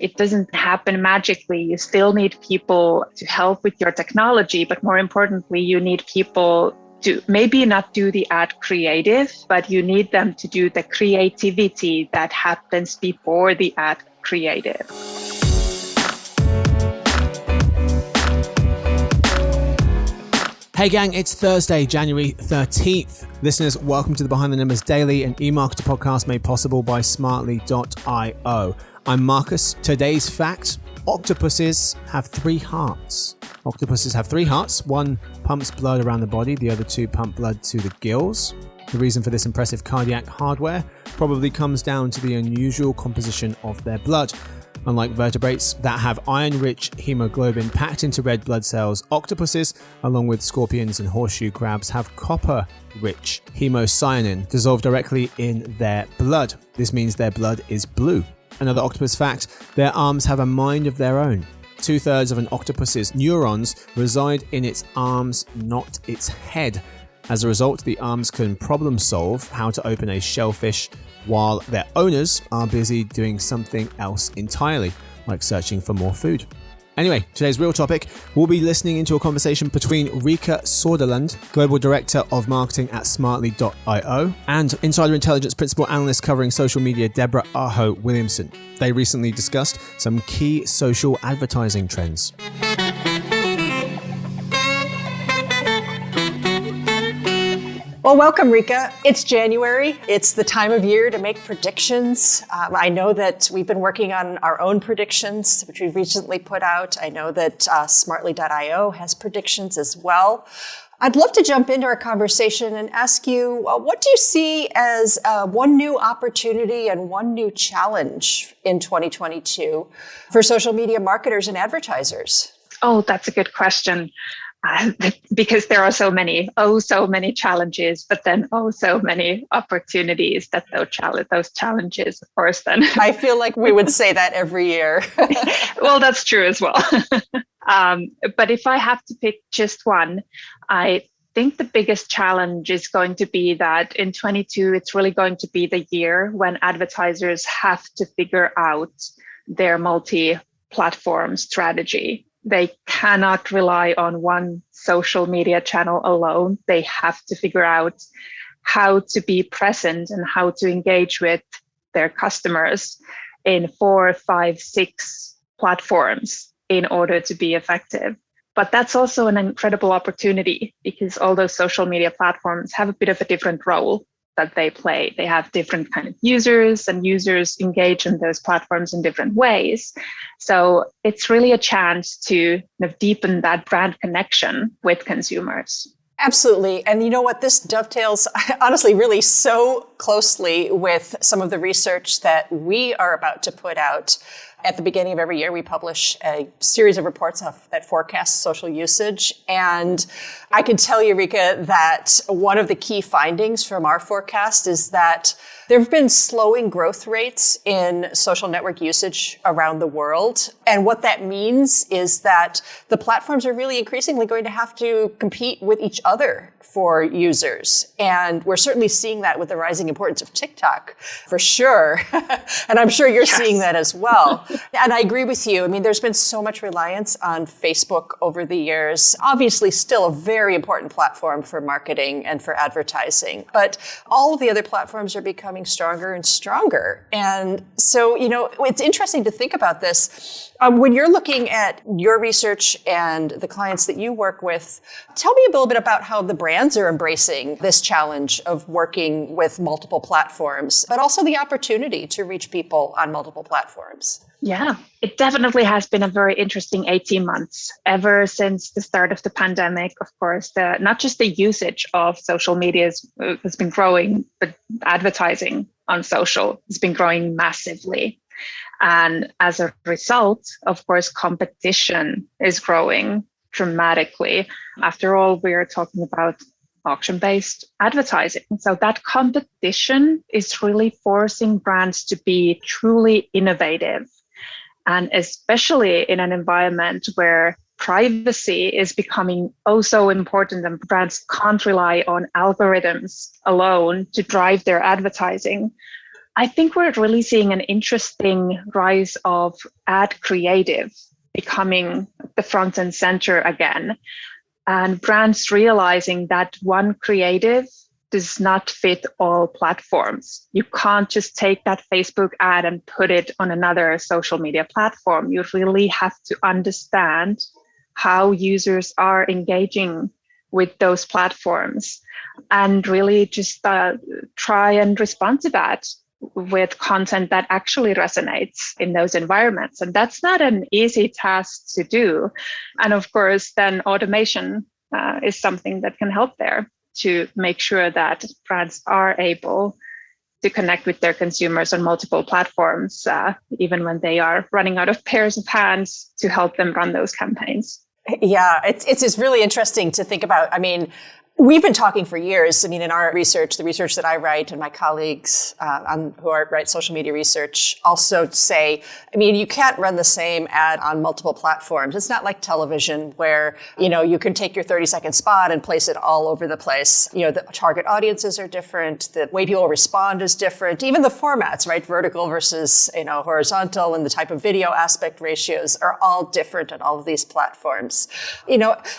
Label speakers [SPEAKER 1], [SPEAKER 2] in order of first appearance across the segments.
[SPEAKER 1] It doesn't happen magically. You still need people to help with your technology, but more importantly, you need people to maybe not do the ad creative, but you need them to do the creativity that happens before the ad creative.
[SPEAKER 2] Hey gang, it's Thursday, January 13th. Listeners, welcome to the Behind the Numbers Daily, an eMarketer podcast made possible by Smartly.io. I'm Marcus. Today's fact, octopuses have 3 hearts. Octopuses have 3 hearts. One pumps blood around the body, the other 2 pump blood to the gills. The reason for this impressive cardiac hardware probably comes down to the unusual composition of their blood. Unlike vertebrates that have iron-rich hemoglobin packed into red blood cells, octopuses, along with scorpions and horseshoe crabs, have copper-rich hemocyanin dissolved directly in their blood. This means their blood is blue. Another octopus fact, their arms have a mind of their own. 2/3 of an octopus's neurons reside in its arms, not its head. As a result, the arms can problem solve how to open a shellfish, while their owners are busy doing something else entirely, like searching for more food. Anyway, today's real topic, we'll be listening into a conversation between Rika Soderlund, Global Director of Marketing at Smartly.io, and Insider Intelligence Principal Analyst covering social media Deborah Aho Williamson. They recently discussed some key social advertising trends.
[SPEAKER 3] Well, welcome, Rika. It's January. It's the time of year to make predictions. I know that we've been working on our own predictions, which we've recently put out. I know that Smartly.io has predictions as well. I'd love to jump into our conversation and ask you, what do you see as one new opportunity and one new challenge in 2022 for social media marketers and advertisers?
[SPEAKER 1] Oh, that's a good question. Because there are so many challenges, but then so many opportunities that those challenges, of course, then.
[SPEAKER 3] I feel like we would say that every year.
[SPEAKER 1] Well, that's true as well. But if I have to pick just one, I think the biggest challenge is going to be that in 22, it's really going to be the year when advertisers have to figure out their multi-platform strategy. They cannot rely on one social media channel alone. They have to figure out how to be present and how to engage with their customers in 4, 5, 6 platforms in order to be effective. But that's also an incredible opportunity because all those social media platforms have a bit of a different role that they play. They have different kind of users, and users engage in those platforms in different ways. So it's really a chance to deepen that brand connection with consumers.
[SPEAKER 3] Absolutely. And you know what? This dovetails, honestly, really so closely with some of the research that we are about to put out. At the beginning of every year, we publish a series of reports that forecast social usage. And I can tell you, Rika, that one of the key findings from our forecast is that there have been slowing growth rates in social network usage around the world. And what that means is that the platforms are really increasingly going to have to compete with each other for users. And we're certainly seeing that with the rising importance of TikTok, for sure. And I'm sure you're seeing that as well. And I agree with you. I mean, there's been so much reliance on Facebook over the years. Obviously, still a very important platform for marketing and for advertising. But all of the other platforms are becoming stronger and stronger. And so, it's interesting to think about this. When you're looking at your research and the clients that you work with, tell me a little bit about how the brands are embracing this challenge of working with multiple platforms, but also the opportunity to reach people on multiple platforms.
[SPEAKER 1] Yeah, it definitely has been a very interesting 18 months. Ever since the start of the pandemic, of course, not just the usage of social media has been growing, but advertising on social has been growing massively. And as a result, of course, competition is growing dramatically. After all, we're talking about auction-based advertising. So that competition is really forcing brands to be truly innovative. And especially in an environment where privacy is becoming so important and brands can't rely on algorithms alone to drive their advertising. I think we're really seeing an interesting rise of ad creative becoming the front and center again. And brands realizing that one creative does not fit all platforms. You can't just take that Facebook ad and put it on another social media platform. You really have to understand how users are engaging with those platforms and really just try and respond to that with content that actually resonates in those environments. And that's not an easy task to do. And of course, then automation is something that can help there to make sure that brands are able to connect with their consumers on multiple platforms, even when they are running out of pairs of hands to help them run those campaigns.
[SPEAKER 3] Yeah, it's really interesting to think about. I mean, we've been talking for years. I mean, in our research, the research that I write and my colleagues who write social media research also say, I mean, you can't run the same ad on multiple platforms. It's not like television where, you can take your 30-second spot and place it all over the place. The target audiences are different. The way people respond is different. Even the formats, right? Vertical versus, horizontal, and the type of video aspect ratios are all different on all of these platforms.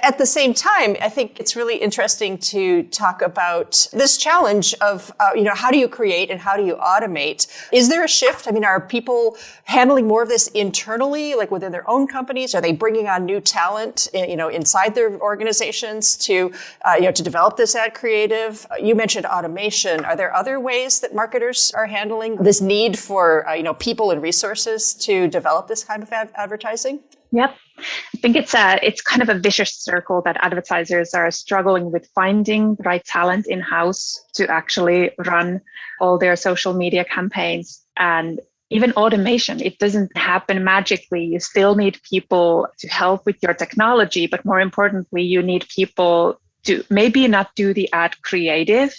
[SPEAKER 3] At the same time, I think it's really interesting to talk about this challenge of, how do you create and how do you automate? Is there a shift? I mean, are people handling more of this internally, like within their own companies? Are they bringing on new talent, inside their organizations to develop this ad creative? You mentioned automation. Are there other ways that marketers are handling this need for, people and resources to develop this kind of advertising?
[SPEAKER 1] Yep. I think it's kind of a vicious circle that advertisers are struggling with finding the right talent in-house to actually run all their social media campaigns. And even automation, it doesn't happen magically. You still need people to help with your technology, but more importantly, you need people to maybe not do the ad creative,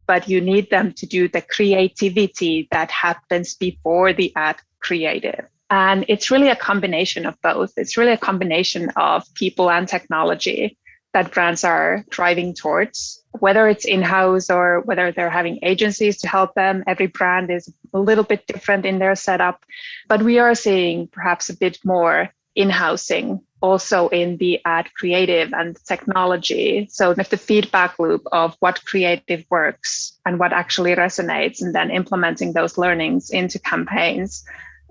[SPEAKER 1] but you need them to do the creativity that happens before the ad creative. And it's really a combination of both. It's really a combination of people and technology that brands are driving towards, whether it's in-house or whether they're having agencies to help them. Every brand is a little bit different in their setup, but we are seeing perhaps a bit more in-housing also in the ad creative and technology. So if the feedback loop of what creative works and what actually resonates, and then implementing those learnings into campaigns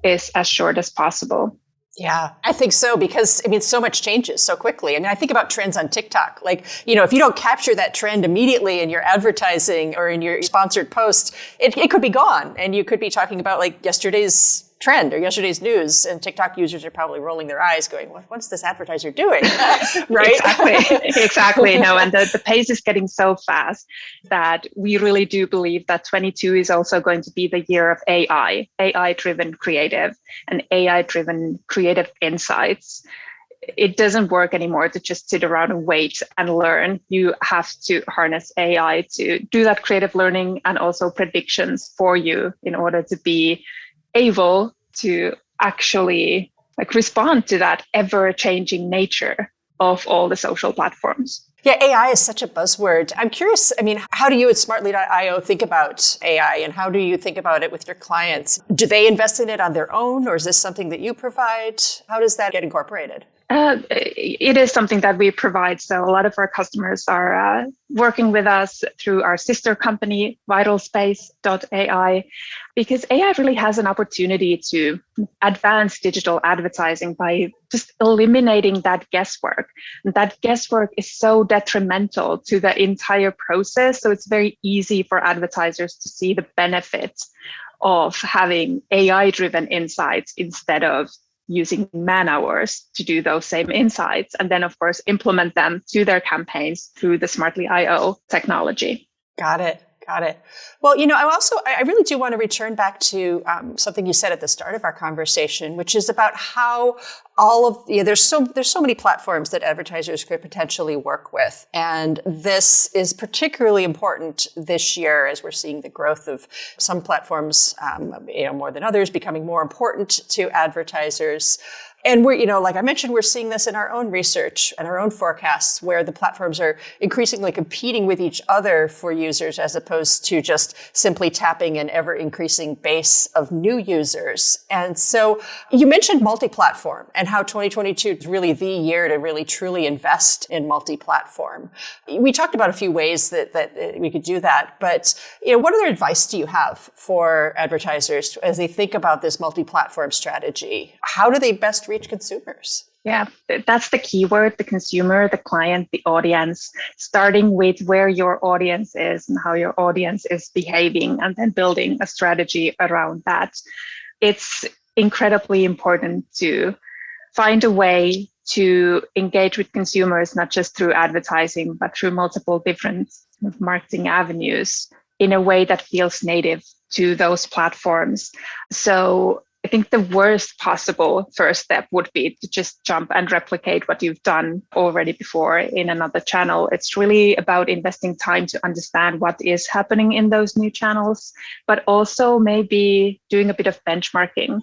[SPEAKER 1] is as short as possible.
[SPEAKER 3] Yeah, I think so, because so much changes so quickly. I think about trends on TikTok. Like, if you don't capture that trend immediately in your advertising or in your sponsored post, it could be gone. And you could be talking about like yesterday's trend or yesterday's news, and TikTok users are probably rolling their eyes going, what's this advertiser doing? Right?
[SPEAKER 1] Exactly. No, and the pace is getting so fast that we really do believe that 22 is also going to be the year of AI-driven creative and AI-driven creative insights. It doesn't work anymore to just sit around and wait and learn. You have to harness AI to do that creative learning and also predictions for you in order to be able to actually respond to that ever-changing nature of all the social platforms.
[SPEAKER 3] Yeah, AI is such a buzzword. I'm curious, how do you at Smartly.io think about AI, and how do you think about it with your clients? Do they invest in it on their own, or is this something that you provide? How does that get incorporated?
[SPEAKER 1] It is something that we provide. So a lot of our customers are working with us through our sister company, vitalspace.ai, because AI really has an opportunity to advance digital advertising by just eliminating that guesswork. And that guesswork is so detrimental to the entire process. So it's very easy for advertisers to see the benefits of having AI-driven insights instead of using man hours to do those same insights, and then of course implement them to their campaigns through the Smartly.io technology.
[SPEAKER 3] Got it. Well, I really do want to return back to something you said at the start of our conversation, which is about how there's so many platforms that advertisers could potentially work with. And this is particularly important this year as we're seeing the growth of some platforms, more than others, becoming more important to advertisers. And we're, like I mentioned, we're seeing this in our own research and our own forecasts where the platforms are increasingly competing with each other for users as opposed to just simply tapping an ever increasing base of new users. And so you mentioned multi-platform and how 2022 is really the year to really truly invest in multi-platform. We talked about a few ways that we could do that, but what other advice do you have for advertisers as they think about this multi-platform strategy? How do they best reach consumers?
[SPEAKER 1] Yeah, that's the keyword, the consumer, the client, the audience, starting with where your audience is and how your audience is behaving, and then building a strategy around that. It's incredibly important to find a way to engage with consumers, not just through advertising, but through multiple different marketing avenues in a way that feels native to those platforms. So I think the worst possible first step would be to just jump and replicate what you've done already before in another channel. It's really about investing time to understand what is happening in those new channels, but also maybe doing a bit of benchmarking,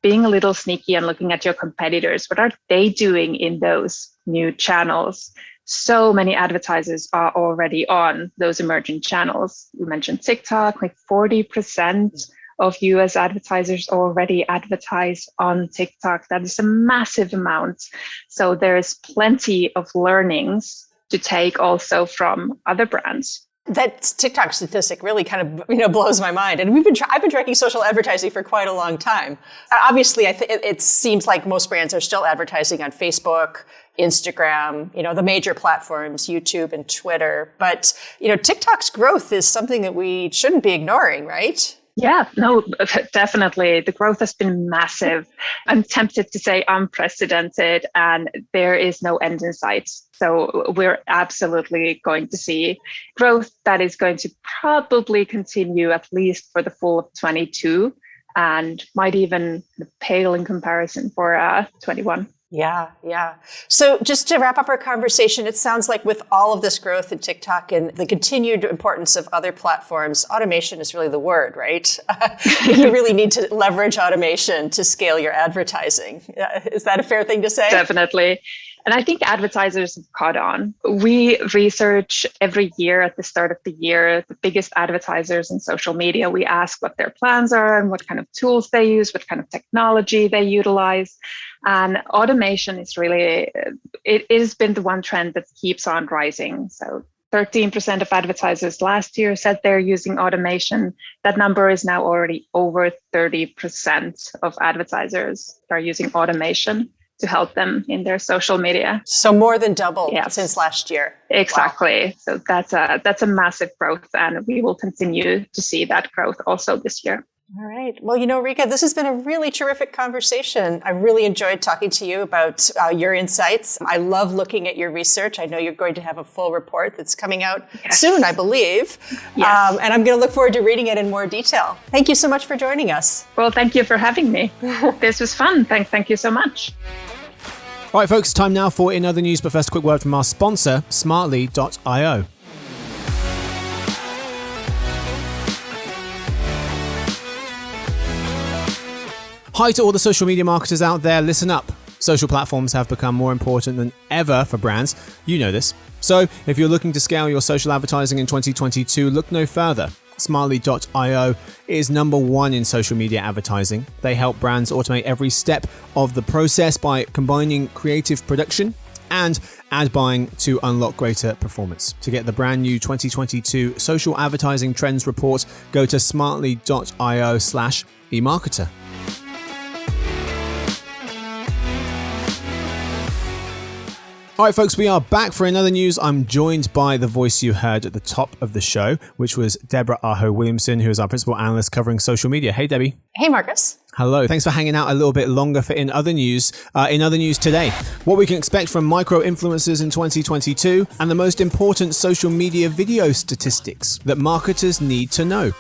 [SPEAKER 1] being a little sneaky and looking at your competitors. What are they doing in those new channels? So many advertisers are already on those emerging channels. You mentioned TikTok, like 40% of US advertisers already advertise on TikTok. That is a massive amount. So there's plenty of learnings to take also from other brands.
[SPEAKER 3] That TikTok statistic really kind of blows my mind. And I've been tracking social advertising for quite a long time. Obviously, it seems like most brands are still advertising on Facebook, Instagram, the major platforms, YouTube and Twitter. But TikTok's growth is something that we shouldn't be ignoring, right?
[SPEAKER 1] Yeah, no, definitely. The growth has been massive. I'm tempted to say unprecedented, and there is no end in sight. So we're absolutely going to see growth that is going to probably continue at least for the full of 22 and might even pale in comparison for 21.
[SPEAKER 3] Yeah. So just to wrap up our conversation, it sounds like with all of this growth in TikTok and the continued importance of other platforms, automation is really the word, right? You really need to leverage automation to scale your advertising. Is that a fair thing to say?
[SPEAKER 1] Definitely. And I think advertisers have caught on. We research every year at the start of the year, the biggest advertisers in social media. We ask what their plans are and what kind of tools they use, what kind of technology they utilize. And automation is really, it has been the one trend that keeps on rising. So 13% of advertisers last year said they're using automation. That number is now already over 30% of advertisers are using automation to help them in their social media.
[SPEAKER 3] So more than double since last year.
[SPEAKER 1] Exactly. Wow. So that's a massive growth, and we will continue to see that growth also this year.
[SPEAKER 3] All right. Well, Rika, this has been a really terrific conversation. I really enjoyed talking to you about your insights. I love looking at your research. I know you're going to have a full report that's coming out soon, I believe.
[SPEAKER 1] Yes.
[SPEAKER 3] And I'm going to look forward to reading it in more detail. Thank you so much for joining us.
[SPEAKER 1] Well, thank you for having me. This was fun. Thank you so much.
[SPEAKER 2] All right, folks, time now for In Other News, but first a quick word from our sponsor, Smartly.io. Hi to all the social media marketers out there, listen up. Social platforms have become more important than ever for brands. You know this. So if you're looking to scale your social advertising in 2022, look no further. Smartly.io is number one in social media advertising. They help brands automate every step of the process by combining creative production and ad buying to unlock greater performance. To get the brand new 2022 Social Advertising Trends Report, go to smartly.io/emarketer. All right, folks, we are back for another news. I'm joined by the voice you heard at the top of the show, which was Deborah Aho Williamson, who is our principal analyst covering social media. Hey, Debbie.
[SPEAKER 3] Hey, Marcus.
[SPEAKER 2] Hello. Thanks for hanging out a little bit longer for In Other News. In Other News today, what we can expect from micro-influencers in 2022 and the most important social media video statistics that marketers need to know.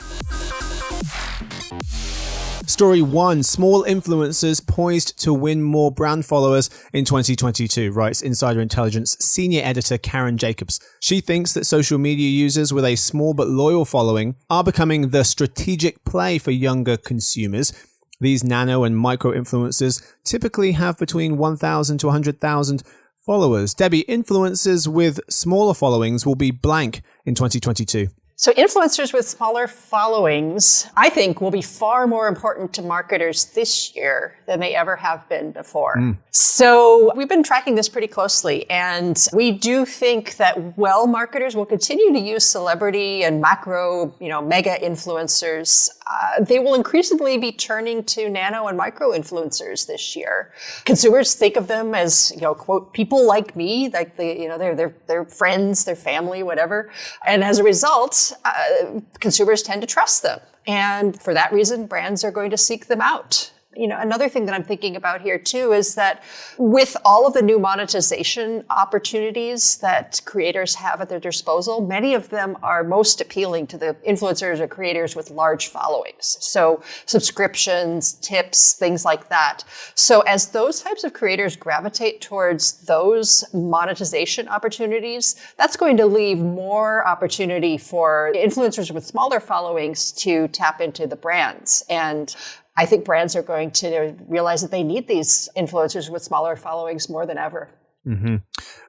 [SPEAKER 2] Story 1, small influencers poised to win more brand followers in 2022, writes Insider Intelligence senior editor Karen Jacobs. She thinks that social media users with a small but loyal following are becoming the strategic play for younger consumers. These nano and micro influencers typically have between 1,000 to 100,000 followers. Debbie, influencers with smaller followings will be blank in 2022.
[SPEAKER 3] So influencers with smaller followings, I think, will be far more important to marketers this year than they ever have been before. So we've been tracking this pretty closely, and we do think that while marketers will continue to use celebrity and macro, mega influencers, they will increasingly be turning to nano and micro influencers this year. Consumers think of them as, quote, people like me, like they're friends, their family, whatever. And as a result, consumers tend to trust them. And for that reason, brands are going to seek them out. Another thing that I'm thinking about here too is that with all of the new monetization opportunities that creators have at their disposal, many of them are most appealing to the influencers or creators with large followings. So subscriptions, tips, things like that. So as those types of creators gravitate towards those monetization opportunities, that's going to leave more opportunity for influencers with smaller followings to tap into the brands. And I think brands are going to realize that they need these influencers with smaller followings more than ever.
[SPEAKER 2] Mm-hmm.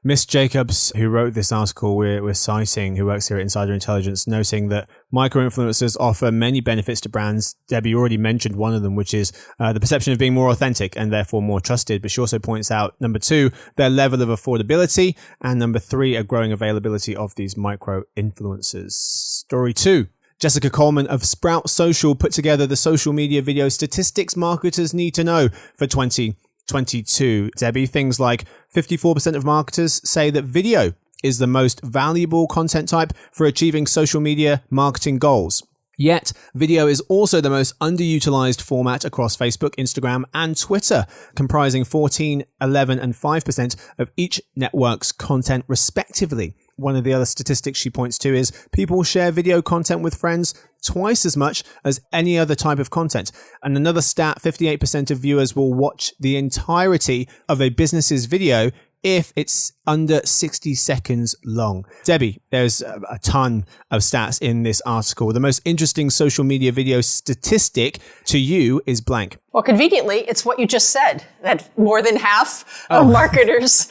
[SPEAKER 2] Miss Jacobs, who wrote this article we're citing, who works here at Insider Intelligence, noting that micro-influencers offer many benefits to brands. Debbie already mentioned one of them, which is the perception of being more authentic and therefore more trusted. But she also points out, number 2, their level of affordability, and number 3, a growing availability of these micro-influencers. Story 2. Jessica Coleman of Sprout Social put together the social media video statistics marketers need to know for 2022. Debbie, things like 54% of marketers say that video is the most valuable content type for achieving social media marketing goals. Yet, video is also the most underutilized format across Facebook, Instagram, and Twitter, comprising 14%, 11%, and 5% of each network's content respectively. One of the other statistics she points to is people share video content with friends twice as much as any other type of content. And another stat, 58% of viewers will watch the entirety of a business's video if it's under 60 seconds long. Debbie, there's a ton of stats in this article. The most interesting social media video statistic to you is blank.
[SPEAKER 3] Well, conveniently, it's what you just said, that more than half of marketers,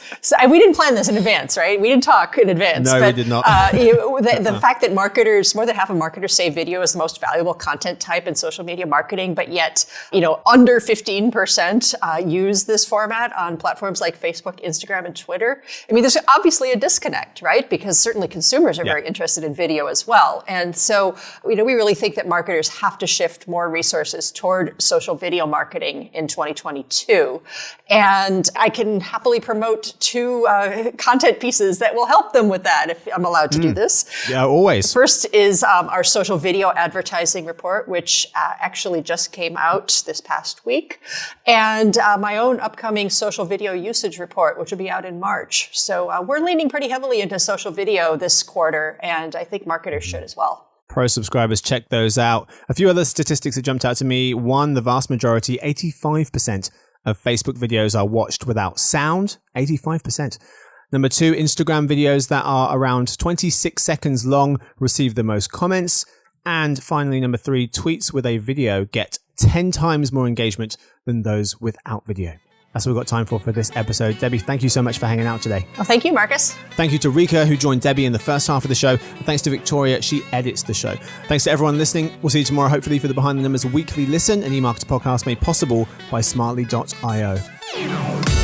[SPEAKER 3] we didn't plan this in advance, right? We didn't talk in advance.
[SPEAKER 2] No, we did not.
[SPEAKER 3] The fact that more than half of marketers say video is the most valuable content type in social media marketing, but yet, under 15% use this format on platforms like Facebook, Instagram, and Twitter. I mean, there's obviously a disconnect, right? Because certainly consumers are very interested in video as well. And so, we really think that marketers have to shift more resources toward social video marketing in 2022. And I can happily promote 2 content pieces that will help them with that if I'm allowed to do this.
[SPEAKER 2] Yeah, always.
[SPEAKER 3] First is our social video advertising report, which actually just came out this past week. And my own upcoming social video usage report, which will be out in March. So we're leaning pretty heavily into social video this quarter, and I think marketers should as well.
[SPEAKER 2] Pro subscribers, check those out. A few other statistics that jumped out to me. 1, the vast majority, 85% of Facebook videos are watched without sound. 85%. Number 2, Instagram videos that are around 26 seconds long receive the most comments. And finally, number 3, tweets with a video get 10 times more engagement than those without video. That's what we've got time for this episode. Debbie, thank you so much for hanging out today.
[SPEAKER 3] Well, thank you, Marcus.
[SPEAKER 2] Thank you to Rika, who joined Debbie in the first half of the show. And thanks to Victoria, she edits the show. Thanks to everyone listening. We'll see you tomorrow, hopefully, for the Behind the Numbers weekly listen, an eMarketer podcast made possible by Smartly.io.